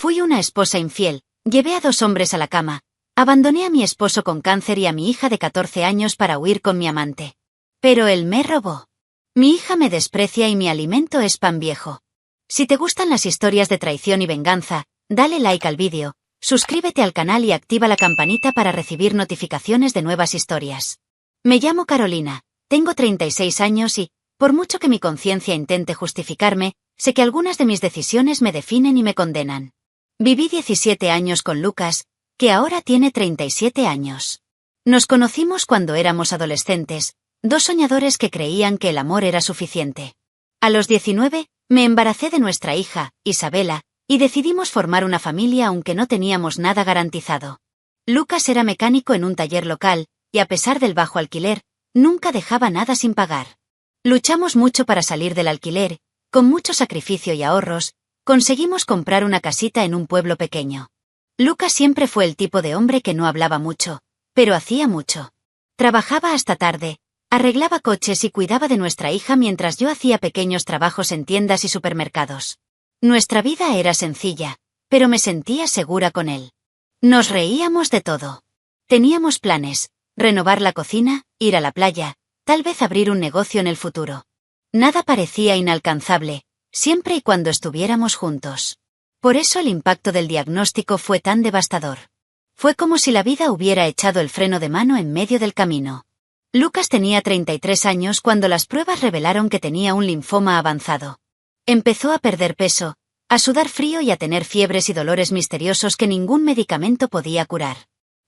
Fui una esposa infiel, llevé a 2 hombres a la cama, abandoné a mi esposo con cáncer y a mi hija de 14 años para huir con mi amante. Pero él me robó. Mi hija me desprecia y mi alimento es pan viejo. Si te gustan las historias de traición y venganza, dale like al vídeo, suscríbete al canal y activa la campanita para recibir notificaciones de nuevas historias. Me llamo Carolina, tengo 36 años y, por mucho que mi conciencia intente justificarme, sé que algunas de mis decisiones me definen y me condenan. Viví 17 años con Lucas, que ahora tiene 37 años. Nos conocimos cuando éramos adolescentes, 2 soñadores que creían que el amor era suficiente. A los 19, me embaracé de nuestra hija, Isabela, y decidimos formar una familia aunque no teníamos nada garantizado. Lucas era mecánico en un taller local, y a pesar del bajo alquiler, nunca dejaba nada sin pagar. Luchamos mucho para salir del alquiler, con mucho sacrificio y ahorros, conseguimos comprar una casita en un pueblo pequeño. Lucas siempre fue el tipo de hombre que no hablaba mucho, pero hacía mucho. Trabajaba hasta tarde, arreglaba coches y cuidaba de nuestra hija mientras yo hacía pequeños trabajos en tiendas y supermercados. Nuestra vida era sencilla, pero me sentía segura con él. Nos reíamos de todo. Teníamos planes, renovar la cocina, ir a la playa, tal vez abrir un negocio en el futuro. Nada parecía inalcanzable, siempre y cuando estuviéramos juntos. Por eso el impacto del diagnóstico fue tan devastador. Fue como si la vida hubiera echado el freno de mano en medio del camino. Lucas tenía 33 años cuando las pruebas revelaron que tenía un linfoma avanzado. Empezó a perder peso, a sudar frío y a tener fiebres y dolores misteriosos que ningún medicamento podía curar.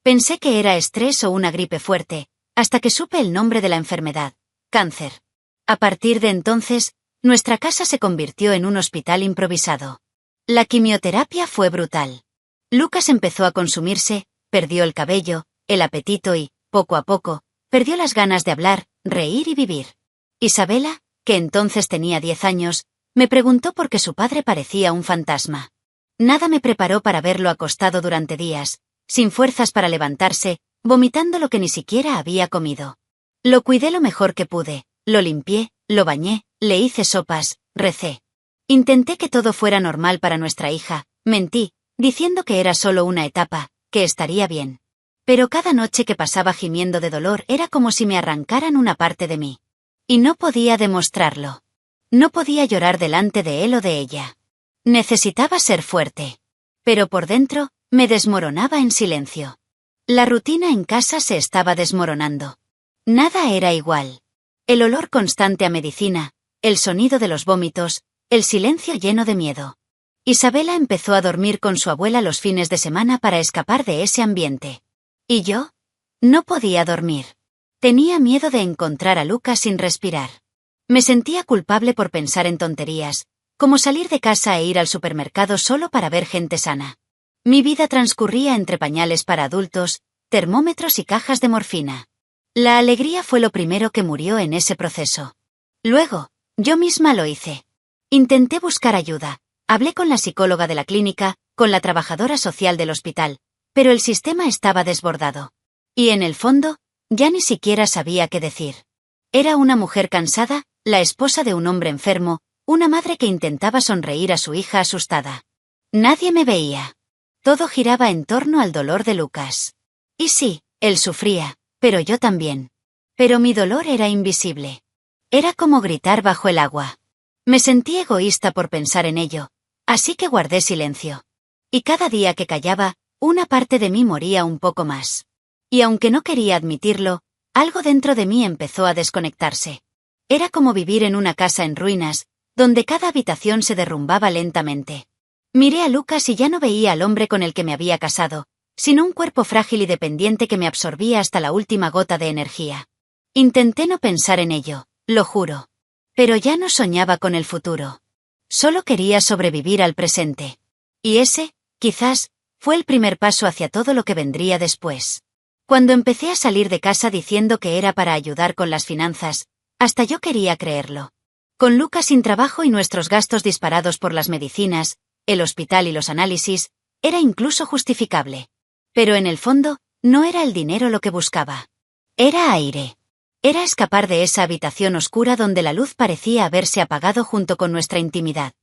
Pensé que era estrés o una gripe fuerte, hasta que supe el nombre de la enfermedad: cáncer. A partir de entonces, nuestra casa se convirtió en un hospital improvisado. La quimioterapia fue brutal. Lucas empezó a consumirse, perdió el cabello, el apetito y, poco a poco, perdió las ganas de hablar, reír y vivir. Isabela, que entonces tenía 10 años, me preguntó por qué su padre parecía un fantasma. Nada me preparó para verlo acostado durante días, sin fuerzas para levantarse, vomitando lo que ni siquiera había comido. Lo cuidé lo mejor que pude, lo limpié, lo bañé, le hice sopas, recé. Intenté que todo fuera normal para nuestra hija, mentí, diciendo que era solo una etapa, que estaría bien. Pero cada noche que pasaba gimiendo de dolor era como si me arrancaran una parte de mí. Y no podía demostrarlo. No podía llorar delante de él o de ella. Necesitaba ser fuerte. Pero por dentro, me desmoronaba en silencio. La rutina en casa se estaba desmoronando. Nada era igual. El olor constante a medicina, el sonido de los vómitos, el silencio lleno de miedo. Isabela empezó a dormir con su abuela los fines de semana para escapar de ese ambiente. ¿Y yo? No podía dormir. Tenía miedo de encontrar a Lucas sin respirar. Me sentía culpable por pensar en tonterías, como salir de casa e ir al supermercado solo para ver gente sana. Mi vida transcurría entre pañales para adultos, termómetros y cajas de morfina. La alegría fue lo primero que murió en ese proceso. Luego, yo misma lo hice. Intenté buscar ayuda, hablé con la psicóloga de la clínica, con la trabajadora social del hospital, pero el sistema estaba desbordado. Y en el fondo, ya ni siquiera sabía qué decir. Era una mujer cansada, la esposa de un hombre enfermo, una madre que intentaba sonreír a su hija asustada. Nadie me veía. Todo giraba en torno al dolor de Lucas. Y sí, él sufría, pero yo también. Pero mi dolor era invisible. Era como gritar bajo el agua. Me sentí egoísta por pensar en ello, así que guardé silencio. Y cada día que callaba, una parte de mí moría un poco más. Y aunque no quería admitirlo, algo dentro de mí empezó a desconectarse. Era como vivir en una casa en ruinas, donde cada habitación se derrumbaba lentamente. Miré a Lucas y ya no veía al hombre con el que me había casado, sino un cuerpo frágil y dependiente que me absorbía hasta la última gota de energía. Intenté no pensar en ello, lo juro. Pero ya no soñaba con el futuro. Solo quería sobrevivir al presente. Y ese, quizás, fue el primer paso hacia todo lo que vendría después. Cuando empecé a salir de casa diciendo que era para ayudar con las finanzas, hasta yo quería creerlo. Con Lucas sin trabajo y nuestros gastos disparados por las medicinas, el hospital y los análisis, era incluso justificable. Pero en el fondo, no era el dinero lo que buscaba. Era aire. Era escapar de esa habitación oscura donde la luz parecía haberse apagado junto con nuestra intimidad.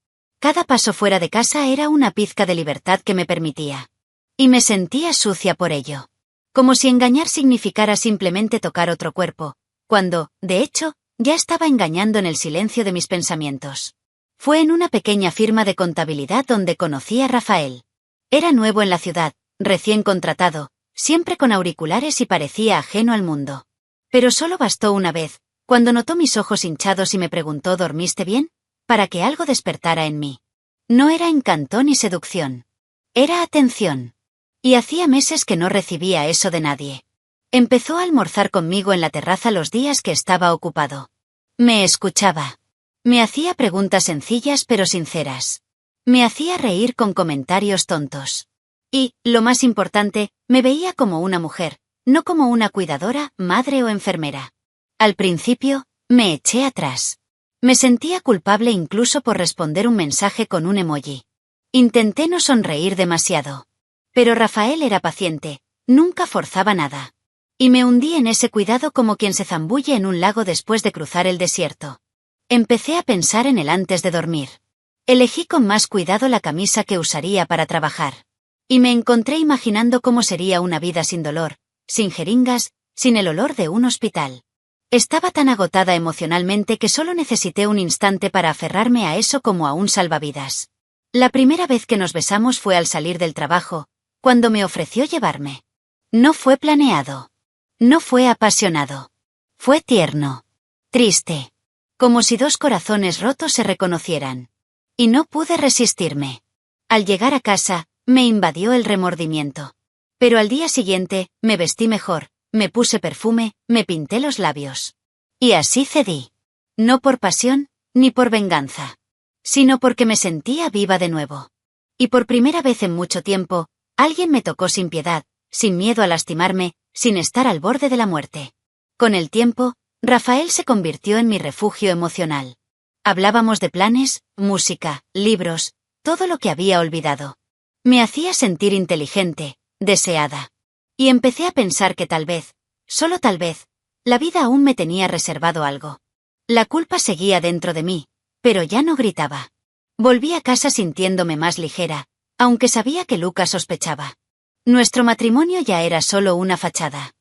Cada paso fuera de casa era una pizca de libertad que me permitía. Y me sentía sucia por ello. Como si engañar significara simplemente tocar otro cuerpo, cuando, de hecho, ya estaba engañando en el silencio de mis pensamientos. Fue en una pequeña firma de contabilidad donde conocí a Rafael. Era nuevo en la ciudad, recién contratado, siempre con auriculares y parecía ajeno al mundo. Pero solo bastó una vez, cuando notó mis ojos hinchados y me preguntó ¿dormiste bien?, para que algo despertara en mí. No era encanto ni seducción. Era atención. Y hacía meses que no recibía eso de nadie. Empezó a almorzar conmigo en la terraza los días que estaba ocupado. Me escuchaba. Me hacía preguntas sencillas pero sinceras. Me hacía reír con comentarios tontos. Y, lo más importante, me veía como una mujer, no como una cuidadora, madre o enfermera. Al principio, me eché atrás. Me sentía culpable incluso por responder un mensaje con un emoji. Intenté no sonreír demasiado. Pero Rafael era paciente, nunca forzaba nada. Y me hundí en ese cuidado como quien se zambulle en un lago después de cruzar el desierto. Empecé a pensar en él antes de dormir. Elegí con más cuidado la camisa que usaría para trabajar. Y me encontré imaginando cómo sería una vida sin dolor, sin jeringas, sin el olor de un hospital. Estaba tan agotada emocionalmente que solo necesité un instante para aferrarme a eso como a un salvavidas. La primera vez que nos besamos fue al salir del trabajo, cuando me ofreció llevarme. No fue planeado. No fue apasionado. Fue tierno. Triste. Como si dos corazones rotos se reconocieran. Y no pude resistirme. Al llegar a casa, me invadió el remordimiento. Pero al día siguiente, me vestí mejor, me puse perfume, me pinté los labios. Y así cedí. No por pasión, ni por venganza. Sino porque me sentía viva de nuevo. Y por primera vez en mucho tiempo, alguien me tocó sin piedad, sin miedo a lastimarme, sin estar al borde de la muerte. Con el tiempo, Rafael se convirtió en mi refugio emocional. Hablábamos de planes, música, libros, todo lo que había olvidado. Me hacía sentir inteligente, deseada. Y empecé a pensar que tal vez, solo tal vez, la vida aún me tenía reservado algo. La culpa seguía dentro de mí, pero ya no gritaba. Volví a casa sintiéndome más ligera, aunque sabía que Lucas sospechaba. Nuestro matrimonio ya era solo una fachada.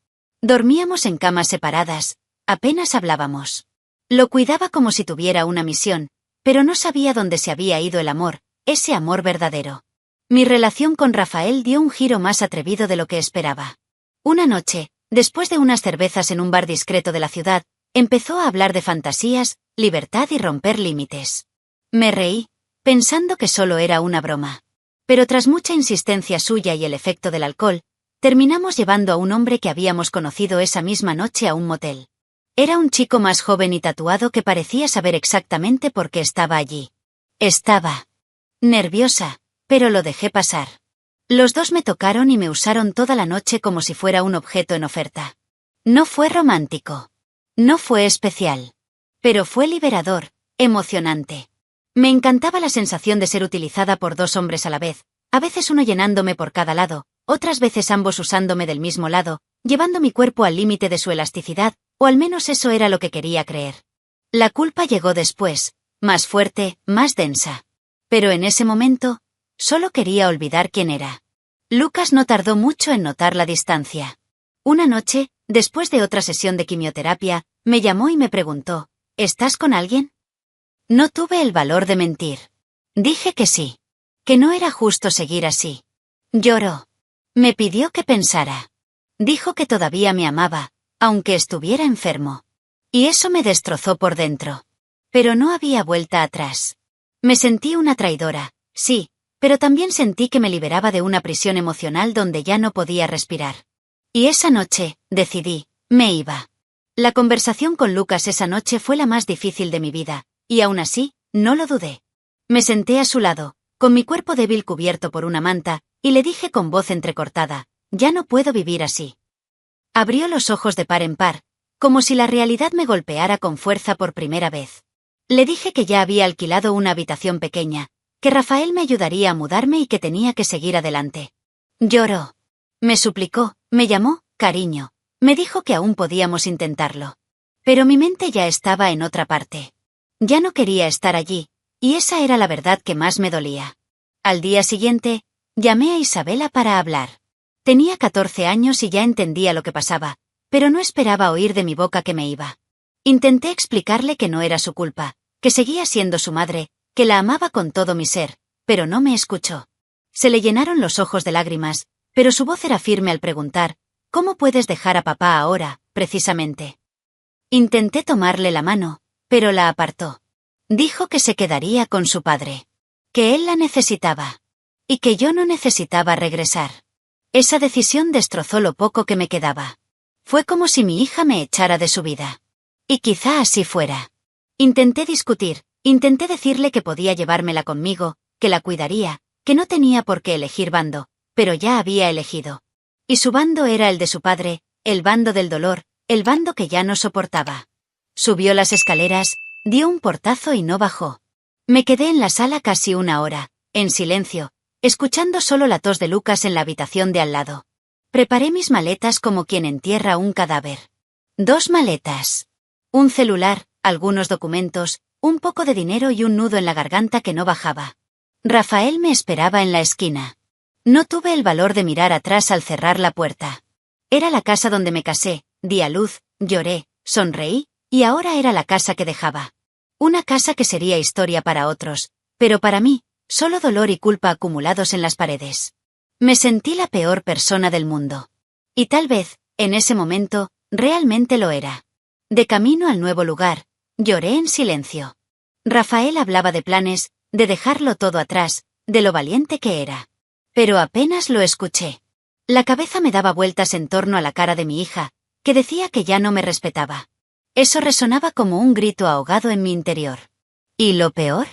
Dormíamos en camas separadas, apenas hablábamos. Lo cuidaba como si tuviera una misión, pero no sabía dónde se había ido el amor, ese amor verdadero. Mi relación con Rafael dio un giro más atrevido de lo que esperaba. Una noche, después de unas cervezas en un bar discreto de la ciudad, empezó a hablar de fantasías, libertad y romper límites. Me reí, pensando que solo era una broma. Pero tras mucha insistencia suya y el efecto del alcohol, terminamos llevando a un hombre que habíamos conocido esa misma noche a un motel. Era un chico más joven y tatuado que parecía saber exactamente por qué estaba allí. Estaba nerviosa, pero lo dejé pasar. Los dos me tocaron y me usaron toda la noche como si fuera un objeto en oferta. No fue romántico. No fue especial. Pero fue liberador, emocionante. Me encantaba la sensación de ser utilizada por dos hombres a la vez, a veces uno llenándome por cada lado, otras veces ambos usándome del mismo lado, llevando mi cuerpo al límite de su elasticidad, o al menos eso era lo que quería creer. La culpa llegó después, más fuerte, más densa. Pero en ese momento, solo quería olvidar quién era. Lucas no tardó mucho en notar la distancia. Una noche, después de otra sesión de quimioterapia, me llamó y me preguntó, ¿estás con alguien? No tuve el valor de mentir. Dije que sí. Que no era justo seguir así. Lloró. Me pidió que pensara. Dijo que todavía me amaba, aunque estuviera enfermo. Y eso me destrozó por dentro. Pero no había vuelta atrás. Me sentí una traidora, sí, pero también sentí que me liberaba de una prisión emocional donde ya no podía respirar. Y esa noche, decidí, me iba. La conversación con Lucas esa noche fue la más difícil de mi vida, y aún así, no lo dudé. Me senté a su lado, con mi cuerpo débil cubierto por una manta, y le dije con voz entrecortada, ya no puedo vivir así. Abrió los ojos de par en par, como si la realidad me golpeara con fuerza por primera vez. Le dije que ya había alquilado una habitación pequeña, que Rafael me ayudaría a mudarme y que tenía que seguir adelante. Lloró. Me suplicó, me llamó, cariño. Me dijo que aún podíamos intentarlo. Pero mi mente ya estaba en otra parte. Ya no quería estar allí, Y esa era la verdad que más me dolía. Al día siguiente, llamé a Isabela para hablar. Tenía 14 años y ya entendía lo que pasaba, pero no esperaba oír de mi boca que me iba. Intenté explicarle que no era su culpa, que seguía siendo su madre, que la amaba con todo mi ser, pero no me escuchó. Se le llenaron los ojos de lágrimas, pero su voz era firme al preguntar, ¿cómo puedes dejar a papá ahora, precisamente? Intenté tomarle la mano, pero la apartó. Dijo que se quedaría con su padre. Que él la necesitaba. Y que yo no necesitaba regresar. Esa decisión destrozó lo poco que me quedaba. Fue como si mi hija me echara de su vida. Y quizá así fuera. Intenté discutir, intenté decirle que podía llevármela conmigo, que la cuidaría, que no tenía por qué elegir bando, pero ya había elegido. Y su bando era el de su padre, el bando del dolor, el bando que ya no soportaba. Subió las escaleras, dio un portazo y no bajó. Me quedé en la sala casi una hora, en silencio, escuchando solo la tos de Lucas en la habitación de al lado. Preparé mis maletas como quien entierra un cadáver. 2 maletas. Un celular, algunos documentos, un poco de dinero y un nudo en la garganta que no bajaba. Rafael me esperaba en la esquina. No tuve el valor de mirar atrás al cerrar la puerta. Era la casa donde me casé, di a luz, lloré, sonreí, y ahora era la casa que dejaba. Una casa que sería historia para otros, pero para mí, solo dolor y culpa acumulados en las paredes. Me sentí la peor persona del mundo. Y tal vez, en ese momento, realmente lo era. De camino al nuevo lugar, lloré en silencio. Rafael hablaba de planes, de dejarlo todo atrás, de lo valiente que era. Pero apenas lo escuché. La cabeza me daba vueltas en torno a la cara de mi hija, que decía que ya no me respetaba. Eso resonaba como un grito ahogado en mi interior. ¿Y lo peor?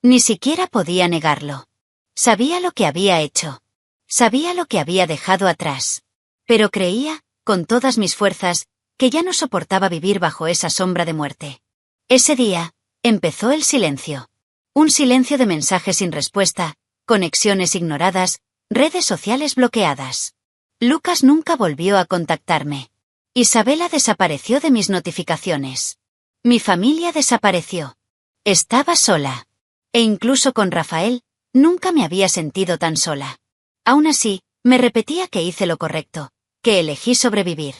Ni siquiera podía negarlo. Sabía lo que había hecho. Sabía lo que había dejado atrás. Pero creía, con todas mis fuerzas, que ya no soportaba vivir bajo esa sombra de muerte. Ese día, empezó el silencio. Un silencio de mensajes sin respuesta, conexiones ignoradas, redes sociales bloqueadas. Lucas nunca volvió a contactarme. Isabela desapareció de mis notificaciones. Mi familia desapareció. Estaba sola. E incluso con Rafael, nunca me había sentido tan sola. Aún así, me repetía que hice lo correcto, que elegí sobrevivir.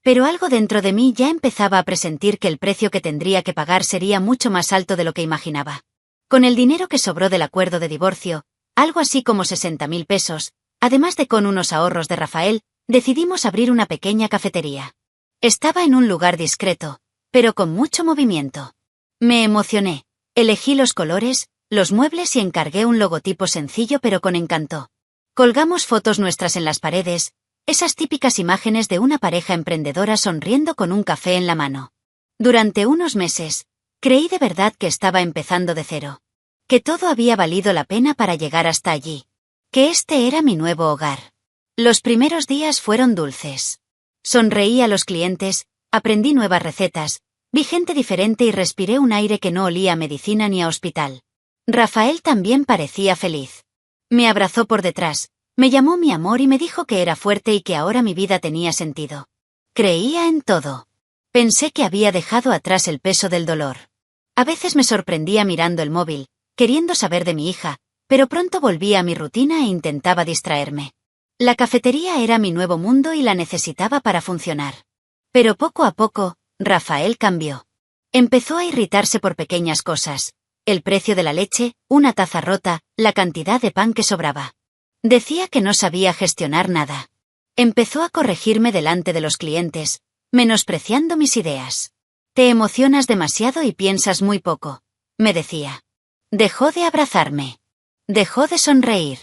Pero algo dentro de mí ya empezaba a presentir que el precio que tendría que pagar sería mucho más alto de lo que imaginaba. Con el dinero que sobró del acuerdo de divorcio, algo así como 60.000 pesos, además de con unos ahorros de Rafael, decidimos abrir una pequeña cafetería. Estaba en un lugar discreto, pero con mucho movimiento. Me emocioné, elegí los colores, los muebles y encargué un logotipo sencillo pero con encanto. Colgamos fotos nuestras en las paredes, esas típicas imágenes de una pareja emprendedora sonriendo con un café en la mano. Durante unos meses, creí de verdad que estaba empezando de cero. Que todo había valido la pena para llegar hasta allí. Que este era mi nuevo hogar. Los primeros días fueron dulces. Sonreí a los clientes, aprendí nuevas recetas, vi gente diferente y respiré un aire que no olía a medicina ni a hospital. Rafael también parecía feliz. Me abrazó por detrás, me llamó mi amor y me dijo que era fuerte y que ahora mi vida tenía sentido. Creía en todo. Pensé que había dejado atrás el peso del dolor. A veces me sorprendía mirando el móvil, queriendo saber de mi hija, pero pronto volvía a mi rutina e intentaba distraerme. La cafetería era mi nuevo mundo y la necesitaba para funcionar. Pero poco a poco, Rafael cambió. Empezó a irritarse por pequeñas cosas. El precio de la leche, una taza rota, la cantidad de pan que sobraba. Decía que no sabía gestionar nada. Empezó a corregirme delante de los clientes, menospreciando mis ideas. Te emocionas demasiado y piensas muy poco, me decía. Dejó de abrazarme. Dejó de sonreír.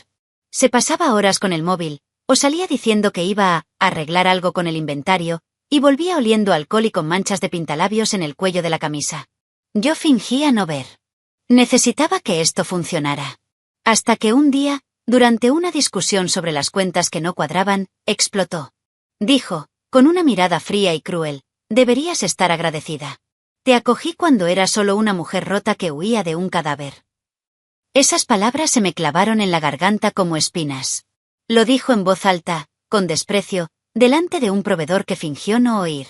Se pasaba horas con el móvil, o salía diciendo que iba a arreglar algo con el inventario, y volvía oliendo alcohol y con manchas de pintalabios en el cuello de la camisa. Yo fingía no ver. Necesitaba que esto funcionara. Hasta que un día, durante una discusión sobre las cuentas que no cuadraban, explotó. Dijo, con una mirada fría y cruel, deberías estar agradecida. Te acogí cuando era solo una mujer rota que huía de un cadáver. Esas palabras se me clavaron en la garganta como espinas. Lo dijo en voz alta, con desprecio, delante de un proveedor que fingió no oír.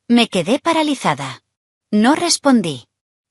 Me quedé paralizada. No respondí.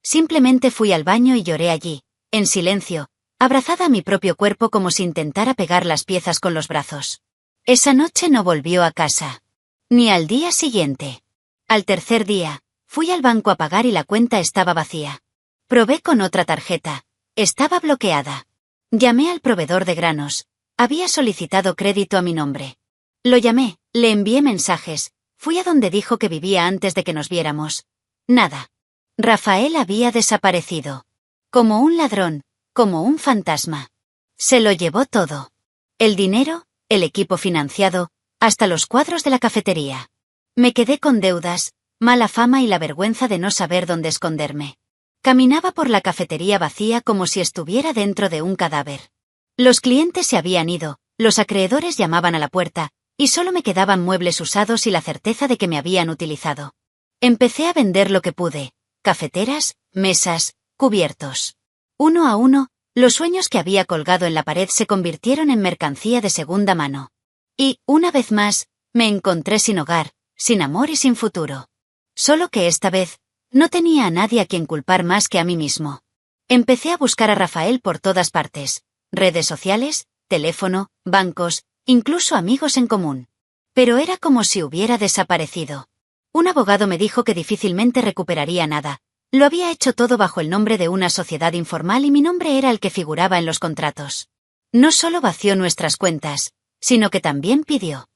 Simplemente fui al baño y lloré allí, en silencio, abrazada a mi propio cuerpo como si intentara pegar las piezas con los brazos. Esa noche no volvió a casa. Ni al día siguiente. Al tercer día, fui al banco a pagar y la cuenta estaba vacía. Probé con otra tarjeta. Estaba bloqueada. Llamé al proveedor de granos. Había solicitado crédito a mi nombre. Lo llamé, le envié mensajes, fui a donde dijo que vivía antes de que nos viéramos. Nada. Rafael había desaparecido. Como un ladrón, como un fantasma. Se lo llevó todo. El dinero, el equipo financiado, hasta los cuadros de la cafetería. Me quedé con deudas, mala fama y la vergüenza de no saber dónde esconderme. Caminaba por la cafetería vacía como si estuviera dentro de un cadáver. Los clientes se habían ido, los acreedores llamaban a la puerta, y solo me quedaban muebles usados y la certeza de que me habían utilizado. Empecé a vender lo que pude: cafeteras, mesas, cubiertos. Uno a uno, los sueños que había colgado en la pared se convirtieron en mercancía de segunda mano. Y, una vez más, me encontré sin hogar, sin amor y sin futuro. Solo que esta vez, no tenía a nadie a quien culpar más que a mí mismo. Empecé a buscar a Rafael por todas partes: redes sociales, teléfono, bancos, incluso amigos en común. Pero era como si hubiera desaparecido. Un abogado me dijo que difícilmente recuperaría nada. Lo había hecho todo bajo el nombre de una sociedad informal y mi nombre era el que figuraba en los contratos. No solo vació nuestras cuentas, sino que también pidió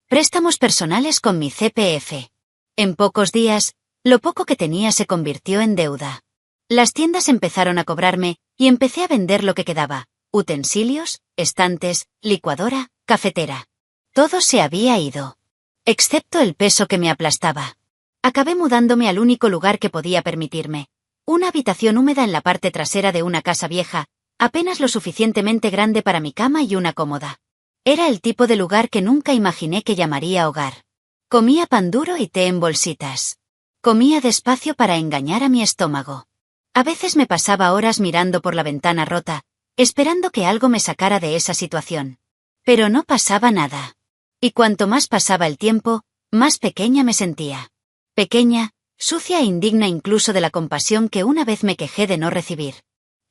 préstamos personales con mi CPF. En pocos días, lo poco que tenía se convirtió en deuda. Las tiendas empezaron a cobrarme, y empecé a vender lo que quedaba: utensilios, estantes, licuadora, cafetera. Todo se había ido. Excepto el peso que me aplastaba. Acabé mudándome al único lugar que podía permitirme: una habitación húmeda en la parte trasera de una casa vieja, apenas lo suficientemente grande para mi cama y una cómoda. Era el tipo de lugar que nunca imaginé que llamaría hogar. Comía pan duro y té en bolsitas. Comía despacio para engañar a mi estómago. A veces me pasaba horas mirando por la ventana rota, esperando que algo me sacara de esa situación. Pero no pasaba nada. Y cuanto más pasaba el tiempo, más pequeña me sentía. Pequeña, sucia e indigna incluso de la compasión que una vez me quejé de no recibir.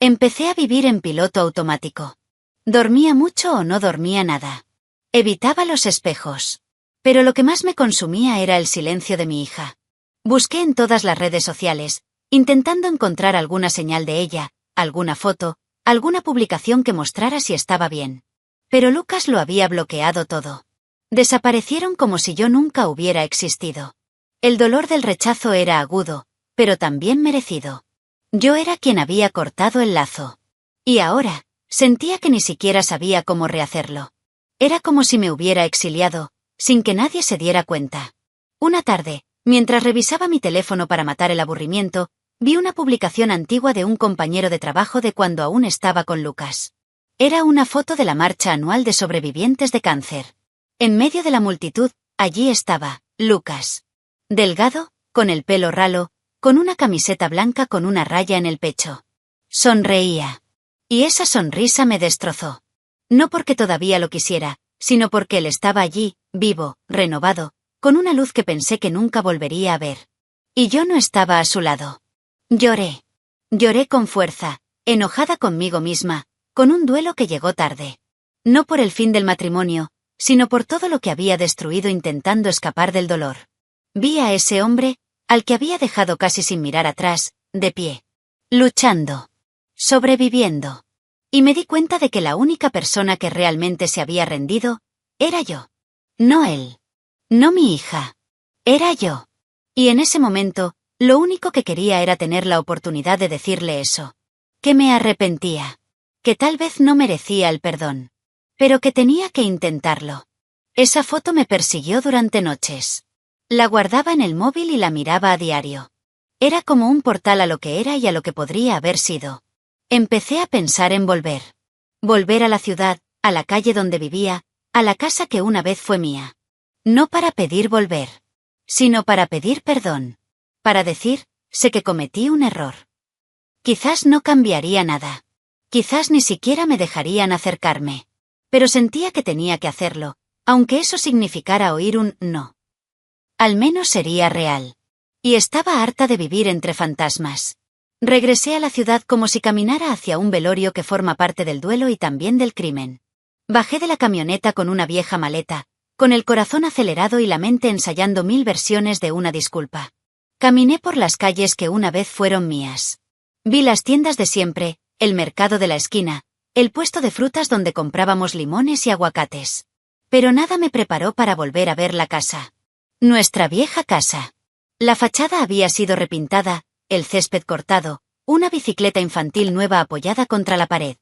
Empecé a vivir en piloto automático. Dormía mucho o no dormía nada. Evitaba los espejos. Pero lo que más me consumía era el silencio de mi hija. Busqué en todas las redes sociales, intentando encontrar alguna señal de ella, alguna foto, alguna publicación que mostrara si estaba bien. Pero Lucas lo había bloqueado todo. Desaparecieron como si yo nunca hubiera existido. El dolor del rechazo era agudo, pero también merecido. Yo era quien había cortado el lazo. Y ahora, sentía que ni siquiera sabía cómo rehacerlo. Era como si me hubiera exiliado, sin que nadie se diera cuenta. Una tarde, mientras revisaba mi teléfono para matar el aburrimiento, vi una publicación antigua de un compañero de trabajo de cuando aún estaba con Lucas. Era una foto de la marcha anual de sobrevivientes de cáncer. En medio de la multitud, allí estaba Lucas. Delgado, con el pelo ralo, con una camiseta blanca con una raya en el pecho. Sonreía. Y esa sonrisa me destrozó. No porque todavía lo quisiera, sino porque él estaba allí, vivo, renovado, con una luz que pensé que nunca volvería a ver. Y yo no estaba a su lado. Lloré. Lloré con fuerza, enojada conmigo misma, con un duelo que llegó tarde. No por el fin del matrimonio, sino por todo lo que había destruido intentando escapar del dolor. Vi a ese hombre, al que había dejado casi sin mirar atrás, de pie. Luchando. Sobreviviendo. Y me di cuenta de que la única persona que realmente se había rendido, era yo. No él. No mi hija. Era yo. Y en ese momento, lo único que quería era tener la oportunidad de decirle eso. Que me arrepentía. Que tal vez no merecía el perdón. Pero que tenía que intentarlo. Esa foto me persiguió durante noches. La guardaba en el móvil y la miraba a diario. Era como un portal a lo que era y a lo que podría haber sido. Empecé a pensar en volver. Volver a la ciudad, a la calle donde vivía, a la casa que una vez fue mía. No para pedir volver, sino para pedir perdón. Para decir, sé que cometí un error. Quizás no cambiaría nada. Quizás ni siquiera me dejarían acercarme. Pero sentía que tenía que hacerlo, aunque eso significara oír un no. Al menos sería real. Y estaba harta de vivir entre fantasmas. Regresé a la ciudad como si caminara hacia un velorio que forma parte del duelo y también del crimen. Bajé de la camioneta con una vieja maleta, con el corazón acelerado y la mente ensayando 1000 versiones de una disculpa. Caminé por las calles que una vez fueron mías. Vi las tiendas de siempre, el mercado de la esquina, el puesto de frutas donde comprábamos limones y aguacates. Pero nada me preparó para volver a ver la casa. Nuestra vieja casa. La fachada había sido repintada, el césped cortado, una bicicleta infantil nueva apoyada contra la pared.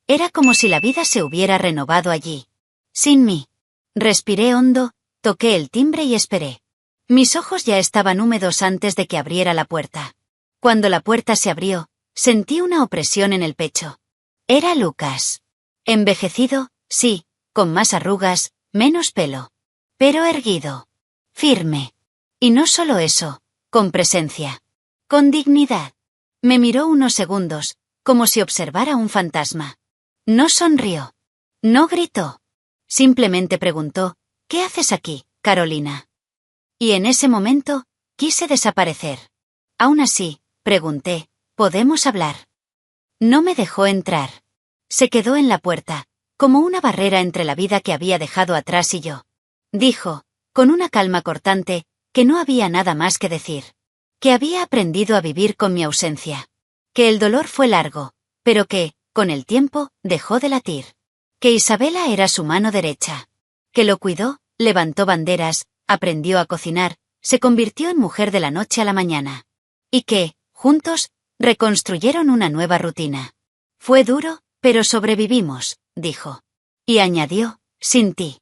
Era como si la vida se hubiera renovado allí. Sin mí. Respiré hondo, toqué el timbre y esperé. Mis ojos ya estaban húmedos antes de que abriera la puerta. Cuando la puerta se abrió, sentí una opresión en el pecho. Era Lucas. Envejecido, sí, con más arrugas, menos pelo. Pero erguido. Firme. Y no solo eso, con presencia. Con dignidad. Me miró unos segundos, como si observara un fantasma. No sonrió. No gritó. Simplemente preguntó, ¿qué haces aquí, Carolina? Y en ese momento, quise desaparecer. Aún así, pregunté, ¿podemos hablar? No me dejó entrar. Se quedó en la puerta, como una barrera entre la vida que había dejado atrás y yo. Dijo, con una calma cortante, que no había nada más que decir. Que había aprendido a vivir con mi ausencia. Que el dolor fue largo, pero que, con el tiempo, dejó de latir. Que Isabela era su mano derecha. Que lo cuidó, levantó banderas, aprendió a cocinar, se convirtió en mujer de la noche a la mañana. Y que, juntos, reconstruyeron una nueva rutina. Fue duro, pero sobrevivimos, dijo. Y añadió, sin ti.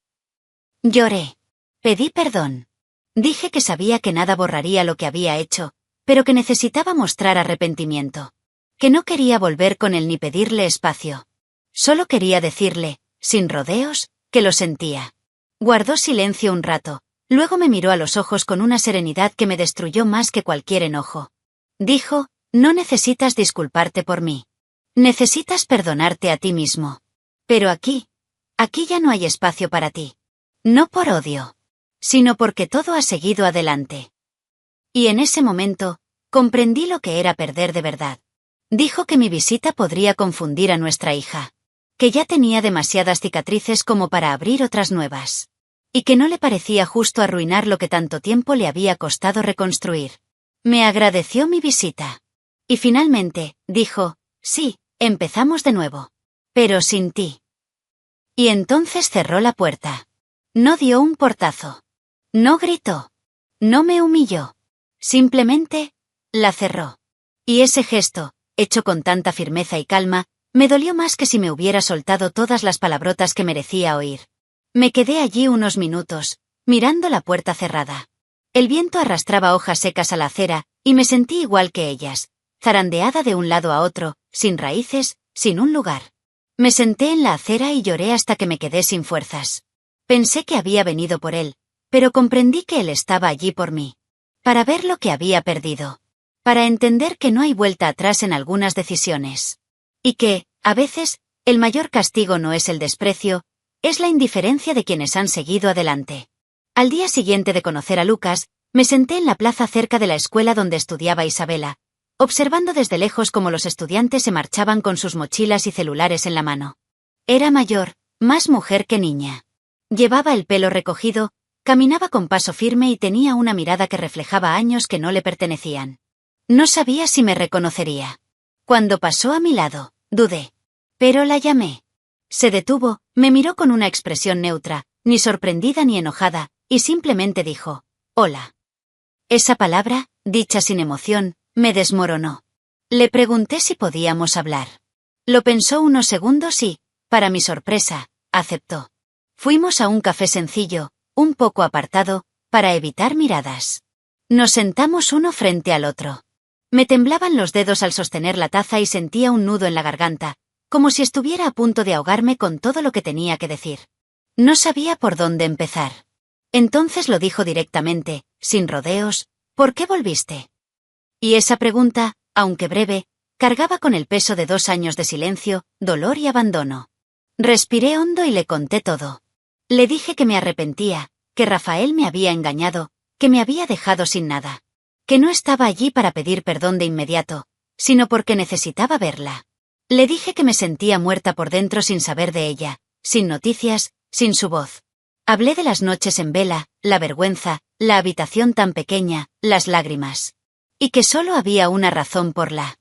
Lloré. Pedí perdón. Dije que sabía que nada borraría lo que había hecho, pero que necesitaba mostrar arrepentimiento. Que no quería volver con él ni pedirle espacio. Solo quería decirle, sin rodeos, que lo sentía. Guardó silencio un rato, luego me miró a los ojos con una serenidad que me destruyó más que cualquier enojo. Dijo, no necesitas disculparte por mí. Necesitas perdonarte a ti mismo. Pero aquí ya no hay espacio para ti. No por odio, sino porque todo ha seguido adelante. Y en ese momento, comprendí lo que era perder de verdad. Dijo que mi visita podría confundir a nuestra hija. Que ya tenía demasiadas cicatrices como para abrir otras nuevas. Y que no le parecía justo arruinar lo que tanto tiempo le había costado reconstruir. Me agradeció mi visita. Y finalmente, dijo, sí, empezamos de nuevo. Pero sin ti. Y entonces cerró la puerta. No dio un portazo. No gritó. No me humilló. Simplemente, la cerró. Y ese gesto, hecho con tanta firmeza y calma, me dolió más que si me hubiera soltado todas las palabrotas que merecía oír. Me quedé allí unos minutos, mirando la puerta cerrada. El viento arrastraba hojas secas a la acera, y me sentí igual que ellas, zarandeada de un lado a otro, sin raíces, sin un lugar. Me senté en la acera y lloré hasta que me quedé sin fuerzas. Pensé que había venido por él, pero comprendí que él estaba allí por mí. Para ver lo que había perdido. Para entender que no hay vuelta atrás en algunas decisiones. Y que, a veces, el mayor castigo no es el desprecio, es la indiferencia de quienes han seguido adelante. Al día siguiente de conocer a Lucas, me senté en la plaza cerca de la escuela donde estudiaba Isabela, observando desde lejos cómo los estudiantes se marchaban con sus mochilas y celulares en la mano. Era mayor, más mujer que niña. Llevaba el pelo recogido, caminaba con paso firme y tenía una mirada que reflejaba años que no le pertenecían. No sabía si me reconocería. Cuando pasó a mi lado, dudé. Pero la llamé. Se detuvo, me miró con una expresión neutra, ni sorprendida ni enojada, y simplemente dijo, hola. Esa palabra, dicha sin emoción, me desmoronó. Le pregunté si podíamos hablar. Lo pensó unos segundos y, para mi sorpresa, aceptó. Fuimos a un café sencillo, un poco apartado, para evitar miradas. Nos sentamos uno frente al otro. Me temblaban los dedos al sostener la taza y sentía un nudo en la garganta, como si estuviera a punto de ahogarme con todo lo que tenía que decir. No sabía por dónde empezar. Entonces lo dijo directamente, sin rodeos, ¿por qué volviste? Y esa pregunta, aunque breve, cargaba con el peso de 2 años de silencio, dolor y abandono. Respiré hondo y le conté todo. Le dije que me arrepentía, que Rafael me había engañado, que me había dejado sin nada. Que no estaba allí para pedir perdón de inmediato, sino porque necesitaba verla. Le dije que me sentía muerta por dentro sin saber de ella, sin noticias, sin su voz. Hablé de las noches en vela, la vergüenza, la habitación tan pequeña, las lágrimas. Y que solo había una razón por la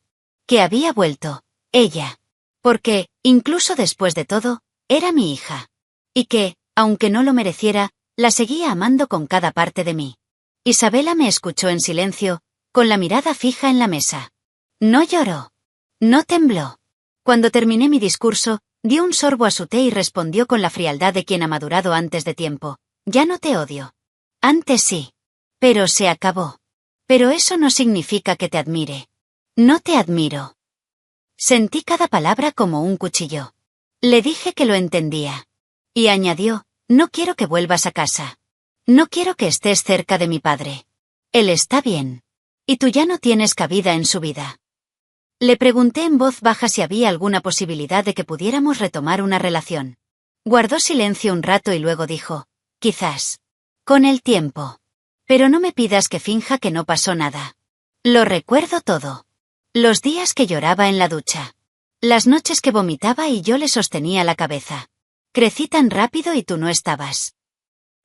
que había vuelto, ella. Porque, incluso después de todo, era mi hija. Y que, aunque no lo mereciera, la seguía amando con cada parte de mí. Isabela me escuchó en silencio, con la mirada fija en la mesa. No lloró. No tembló. Cuando terminé mi discurso, dio un sorbo a su té y respondió con la frialdad de quien ha madurado antes de tiempo. Ya no te odio. Antes sí. Pero se acabó. Pero eso no significa que te admire. No te admiro. Sentí cada palabra como un cuchillo. Le dije que lo entendía. Y añadió, no quiero que vuelvas a casa. No quiero que estés cerca de mi padre. Él está bien. Y tú ya no tienes cabida en su vida. Le pregunté en voz baja si había alguna posibilidad de que pudiéramos retomar una relación. Guardó silencio un rato y luego dijo, quizás. Con el tiempo. Pero no me pidas que finja que no pasó nada. Lo recuerdo todo. Los días que lloraba en la ducha. Las noches que vomitaba y yo le sostenía la cabeza. Crecí tan rápido y tú no estabas.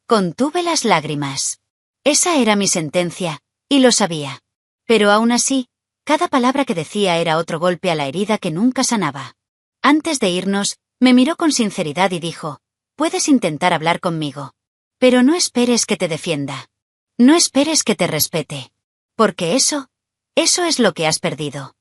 Contuve las lágrimas. Esa era mi sentencia, y lo sabía. Pero aún así, cada palabra que decía era otro golpe a la herida que nunca sanaba. Antes de irnos, me miró con sinceridad y dijo, puedes intentar hablar conmigo. Pero no esperes que te defienda. No esperes que te respete. Porque eso es lo que has perdido.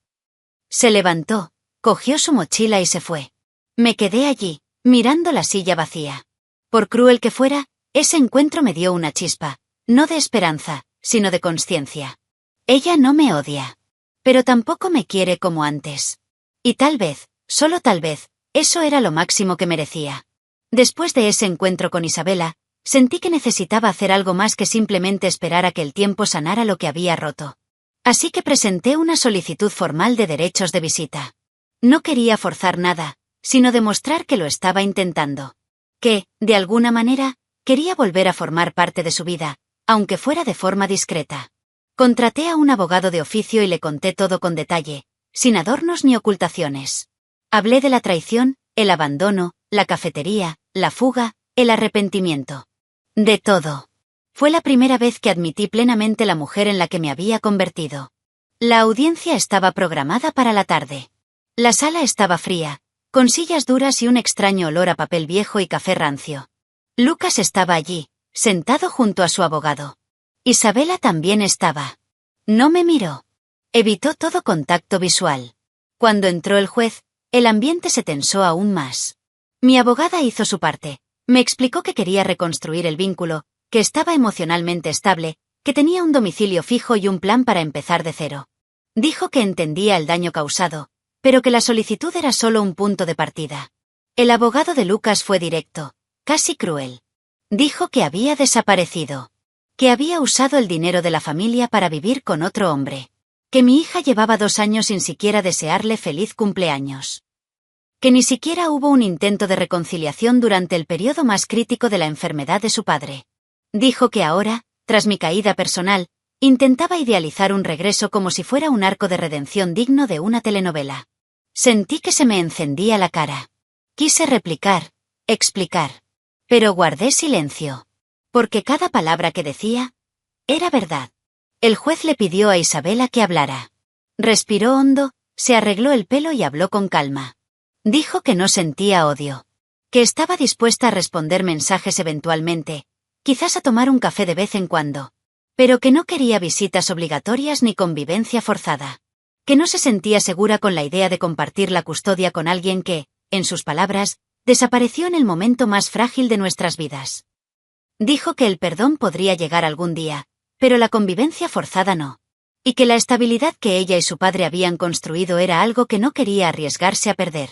Se levantó, cogió su mochila y se fue. Me quedé allí, mirando la silla vacía. Por cruel que fuera, ese encuentro me dio una chispa, no de esperanza, sino de consciencia. Ella no me odia. Pero tampoco me quiere como antes. Y tal vez, solo tal vez, eso era lo máximo que merecía. Después de ese encuentro con Isabela, sentí que necesitaba hacer algo más que simplemente esperar a que el tiempo sanara lo que había roto. Así que presenté una solicitud formal de derechos de visita. No quería forzar nada, sino demostrar que lo estaba intentando. Que, de alguna manera, quería volver a formar parte de su vida, aunque fuera de forma discreta. Contraté a un abogado de oficio y le conté todo con detalle, sin adornos ni ocultaciones. Hablé de la traición, el abandono, la cafetería, la fuga, el arrepentimiento. De todo. Fue la primera vez que admití plenamente la mujer en la que me había convertido. La audiencia estaba programada para la tarde. La sala estaba fría, con sillas duras y un extraño olor a papel viejo y café rancio. Lucas estaba allí, sentado junto a su abogado. Isabela también estaba. No me miró. Evitó todo contacto visual. Cuando entró el juez, el ambiente se tensó aún más. Mi abogada hizo su parte. Me explicó que quería reconstruir el vínculo, que estaba emocionalmente estable, que tenía un domicilio fijo y un plan para empezar de cero. Dijo que entendía el daño causado, pero que la solicitud era solo un punto de partida. El abogado de Lucas fue directo, casi cruel. Dijo que había desaparecido. Que había usado el dinero de la familia para vivir con otro hombre. Que mi hija llevaba 2 años sin siquiera desearle feliz cumpleaños. Que ni siquiera hubo un intento de reconciliación durante el periodo más crítico de la enfermedad de su padre. Dijo que ahora, tras mi caída personal, intentaba idealizar un regreso como si fuera un arco de redención digno de una telenovela. Sentí que se me encendía la cara. Quise replicar, explicar. Pero guardé silencio. Porque cada palabra que decía era verdad. El juez le pidió a Isabela que hablara. Respiró hondo, se arregló el pelo y habló con calma. Dijo que no sentía odio. Que estaba dispuesta a responder mensajes eventualmente, quizás a tomar un café de vez en cuando. Pero que no quería visitas obligatorias ni convivencia forzada. Que no se sentía segura con la idea de compartir la custodia con alguien que, en sus palabras, desapareció en el momento más frágil de nuestras vidas. Dijo que el perdón podría llegar algún día, pero la convivencia forzada no. Y que la estabilidad que ella y su padre habían construido era algo que no quería arriesgarse a perder.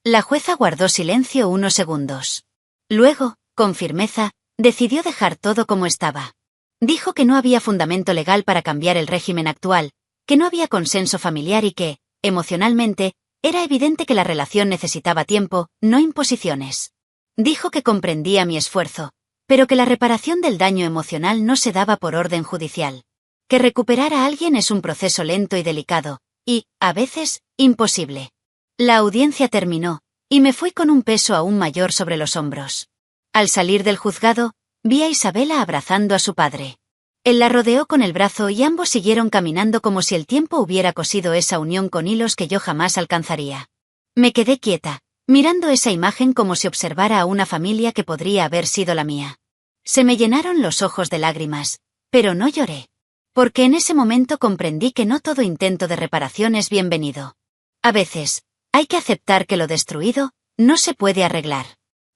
La jueza guardó silencio unos segundos. Luego, con firmeza, decidió dejar todo como estaba. Dijo que no había fundamento legal para cambiar el régimen actual, que no había consenso familiar y que, emocionalmente, era evidente que la relación necesitaba tiempo, no imposiciones. Dijo que comprendía mi esfuerzo, pero que la reparación del daño emocional no se daba por orden judicial. Que recuperar a alguien es un proceso lento y delicado, y, a veces, imposible. La audiencia terminó, y me fui con un peso aún mayor sobre los hombros. Al salir del juzgado, vi a Isabela abrazando a su padre. Él la rodeó con el brazo y ambos siguieron caminando como si el tiempo hubiera cosido esa unión con hilos que yo jamás alcanzaría. Me quedé quieta, mirando esa imagen como si observara a una familia que podría haber sido la mía. Se me llenaron los ojos de lágrimas, pero no lloré. Porque en ese momento comprendí que no todo intento de reparación es bienvenido. A veces, hay que aceptar que lo destruido no se puede arreglar.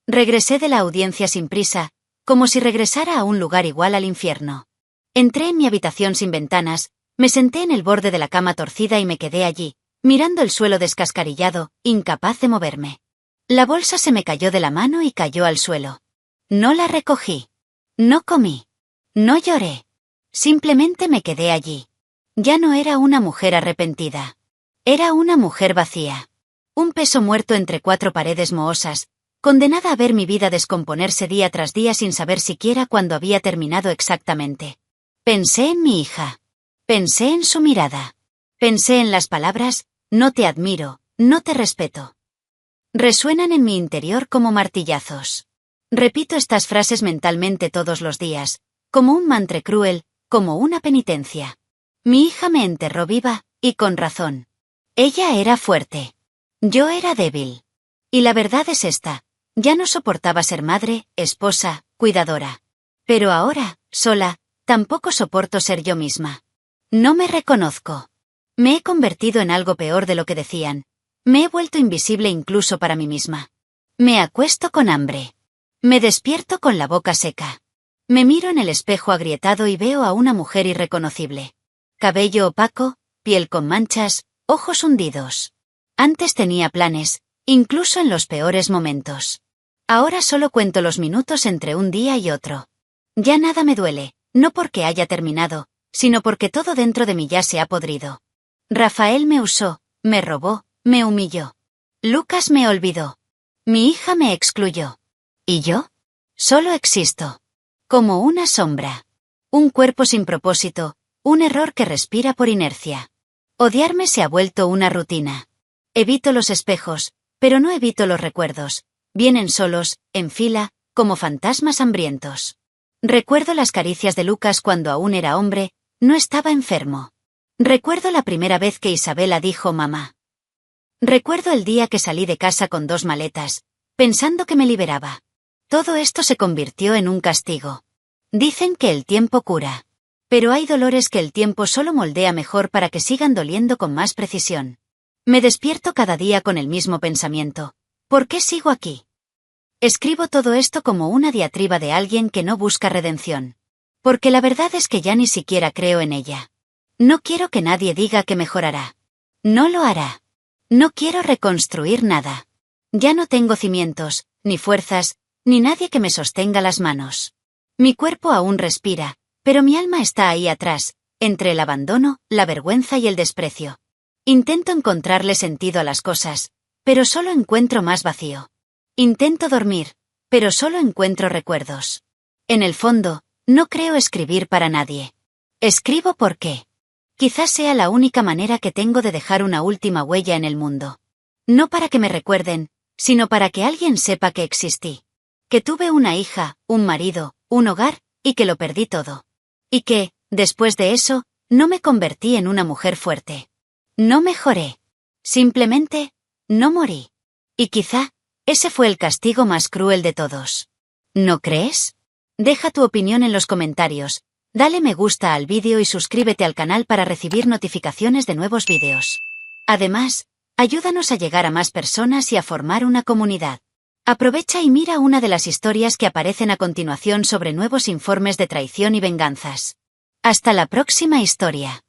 Regresé de la audiencia sin prisa, como si regresara a un lugar igual al infierno. Entré en mi habitación sin ventanas, me senté en el borde de la cama torcida y me quedé allí, mirando el suelo descascarillado, incapaz de moverme. La bolsa se me cayó de la mano y cayó al suelo. No la recogí. No comí. No lloré. Simplemente me quedé allí. Ya no era una mujer arrepentida. Era una mujer vacía. Un peso muerto entre cuatro paredes mohosas, condenada a ver mi vida descomponerse día tras día sin saber siquiera cuándo había terminado exactamente. Pensé en mi hija. Pensé en su mirada. Pensé en las palabras, no te admiro, no te respeto. Resuenan en mi interior como martillazos. Repito estas frases mentalmente todos los días, como un mantra cruel, como una penitencia. Mi hija me enterró viva, y con razón. Ella era fuerte. Yo era débil. Y la verdad es esta, ya no soportaba ser madre, esposa, cuidadora. Pero ahora, sola, tampoco soporto ser yo misma. No me reconozco. Me he convertido en algo peor de lo que decían. Me he vuelto invisible incluso para mí misma. Me acuesto con hambre. Me despierto con la boca seca. Me miro en el espejo agrietado y veo a una mujer irreconocible. Cabello opaco, piel con manchas, ojos hundidos. Antes tenía planes, incluso en los peores momentos. Ahora solo cuento los minutos entre un día y otro. Ya nada me duele, no porque haya terminado, sino porque todo dentro de mí ya se ha podrido. Rafael me usó, me robó, me humilló. Lucas me olvidó. Mi hija me excluyó. ¿Y yo? Solo existo. Como una sombra. Un cuerpo sin propósito, un error que respira por inercia. Odiarme se ha vuelto una rutina. Evito los espejos, pero no evito los recuerdos. Vienen solos, en fila, como fantasmas hambrientos. Recuerdo las caricias de Lucas cuando aún era hombre, no estaba enfermo. Recuerdo la primera vez que Isabela dijo mamá. Recuerdo el día que salí de casa con 2 maletas, pensando que me liberaba. Todo esto se convirtió en un castigo. Dicen que el tiempo cura. Pero hay dolores que el tiempo solo moldea mejor para que sigan doliendo con más precisión. Me despierto cada día con el mismo pensamiento. ¿Por qué sigo aquí? Escribo todo esto como una diatriba de alguien que no busca redención. Porque la verdad es que ya ni siquiera creo en ella. No quiero que nadie diga que mejorará. No lo hará. No quiero reconstruir nada. Ya no tengo cimientos, ni fuerzas, ni nadie que me sostenga las manos. Mi cuerpo aún respira, pero mi alma está ahí atrás, entre el abandono, la vergüenza y el desprecio. Intento encontrarle sentido a las cosas, pero solo encuentro más vacío. Intento dormir, pero solo encuentro recuerdos. En el fondo, no creo escribir para nadie. Escribo porque quizás sea la única manera que tengo de dejar una última huella en el mundo. No para que me recuerden, sino para que alguien sepa que existí. Que tuve una hija, un marido, un hogar, y que lo perdí todo. Y que, después de eso, no me convertí en una mujer fuerte. No mejoré. Simplemente, no morí. Y quizá, ese fue el castigo más cruel de todos. ¿No crees? Deja tu opinión en los comentarios, dale me gusta al vídeo y suscríbete al canal para recibir notificaciones de nuevos vídeos. Además, ayúdanos a llegar a más personas y a formar una comunidad. Aprovecha y mira una de las historias que aparecen a continuación sobre nuevos informes de traición y venganzas. Hasta la próxima historia.